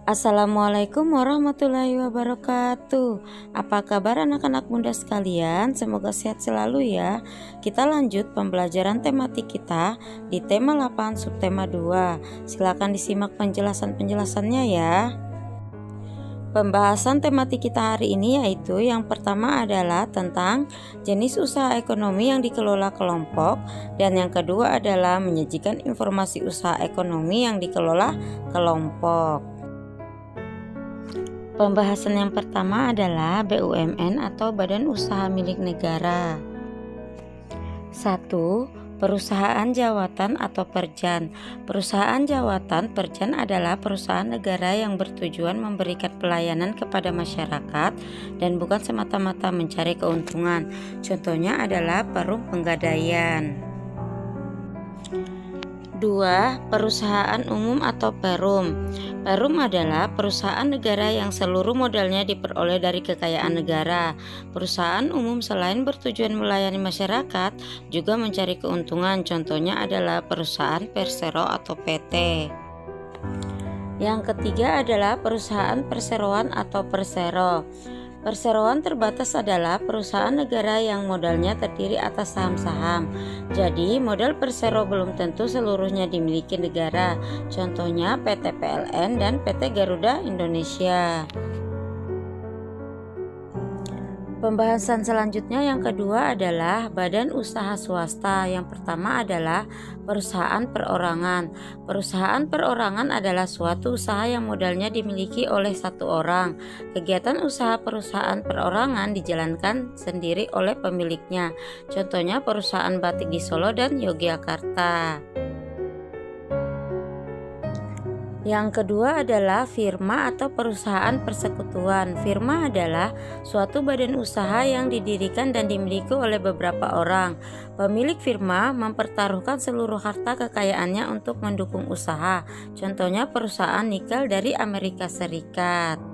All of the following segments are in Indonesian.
Assalamualaikum warahmatullahi wabarakatuh. Apa kabar anak-anak muda sekalian? Semoga sehat selalu ya. Kita lanjut pembelajaran tematik kita di tema 8 subtema 2. Silakan disimak penjelasan-penjelasannya ya. Pembahasan tematik kita hari ini yaitu yang pertama adalah tentang jenis usaha ekonomi yang dikelola kelompok, dan yang kedua adalah menyajikan informasi usaha ekonomi yang dikelola kelompok. Pembahasan yang pertama adalah BUMN atau Badan Usaha Milik Negara. 1. Perusahaan jawatan atau perjan. Perusahaan jawatan perjan adalah perusahaan negara yang bertujuan memberikan pelayanan kepada masyarakat dan bukan semata-mata mencari keuntungan. Contohnya adalah perum penggadaian. 2. Perusahaan umum atau perum. Perum adalah perusahaan negara yang seluruh modalnya diperoleh dari kekayaan negara. Perusahaan umum selain bertujuan melayani masyarakat, juga mencari keuntungan. Contohnya adalah perusahaan persero atau PT. Yang ketiga adalah perusahaan perseroan atau persero. Perseroan terbatas adalah perusahaan negara yang modalnya terdiri atas saham-saham. Jadi, modal persero belum tentu seluruhnya dimiliki negara. Contohnya PT PLN dan PT Garuda Indonesia. Pembahasan selanjutnya yang kedua adalah badan usaha swasta. Yang pertama adalah perusahaan perorangan. Perusahaan perorangan adalah suatu usaha yang modalnya dimiliki oleh satu orang. Kegiatan usaha perusahaan perorangan dijalankan sendiri oleh pemiliknya. Contohnya perusahaan batik di Solo dan Yogyakarta. Yang kedua adalah firma atau perusahaan persekutuan. Firma adalah suatu badan usaha yang didirikan dan dimiliki oleh beberapa orang. Pemilik firma mempertaruhkan seluruh harta kekayaannya untuk mendukung usaha. Contohnya perusahaan nikel dari Amerika Serikat.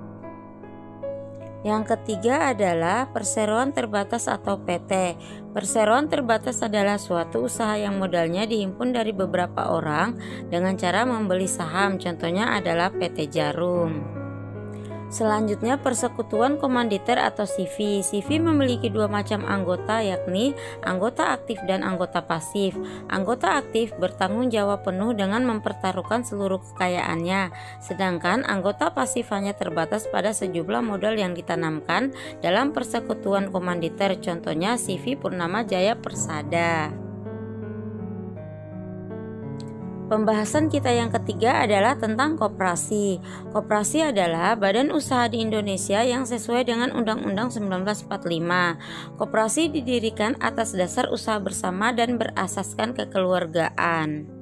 Yang ketiga adalah perseroan terbatas atau PT. Perseroan terbatas adalah suatu usaha yang modalnya dihimpun dari beberapa orang dengan cara membeli saham. Contohnya adalah PT Jarum. Selanjutnya persekutuan komanditer atau CV. CV memiliki dua macam anggota, yakni anggota aktif dan anggota pasif. Anggota aktif bertanggung jawab penuh dengan mempertaruhkan seluruh kekayaannya, sedangkan anggota pasif hanya terbatas pada sejumlah modal yang ditanamkan dalam persekutuan komanditer. Contohnya CV Purnama Jaya Persada. Pembahasan kita yang ketiga adalah tentang koperasi. Koperasi adalah badan usaha di Indonesia yang sesuai dengan Undang-Undang 1945. Koperasi didirikan atas dasar usaha bersama dan berasaskan kekeluargaan.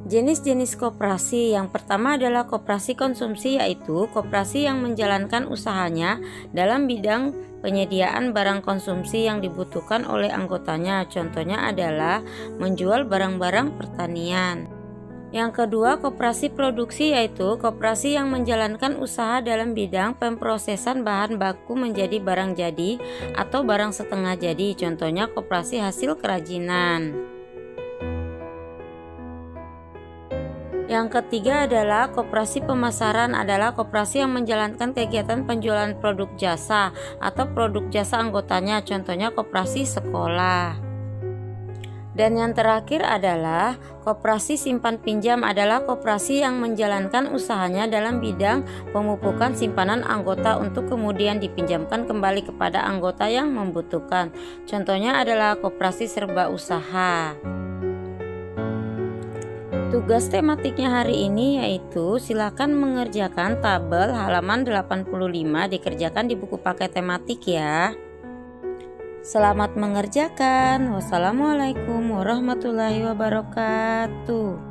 Jenis-jenis koperasi yang pertama adalah koperasi konsumsi, yaitu koperasi yang menjalankan usahanya dalam bidang penyediaan barang konsumsi yang dibutuhkan oleh anggotanya. Contohnya adalah menjual barang-barang pertanian. Yang kedua, koperasi produksi, yaitu koperasi yang menjalankan usaha dalam bidang pemprosesan bahan baku menjadi barang jadi atau barang setengah jadi. Contohnya koperasi hasil kerajinan. Yang ketiga adalah koperasi pemasaran, adalah koperasi yang menjalankan kegiatan penjualan produk jasa atau produk jasa anggotanya. Contohnya koperasi sekolah. Dan yang terakhir adalah koperasi simpan pinjam, adalah koperasi yang menjalankan usahanya dalam bidang pemupukan simpanan anggota untuk kemudian dipinjamkan kembali kepada anggota yang membutuhkan. Contohnya adalah koperasi serba usaha. Tugas tematiknya hari ini yaitu silakan mengerjakan tabel halaman 85, dikerjakan di buku paket tematik ya. Selamat mengerjakan. Wassalamualaikum warahmatullahi wabarakatuh.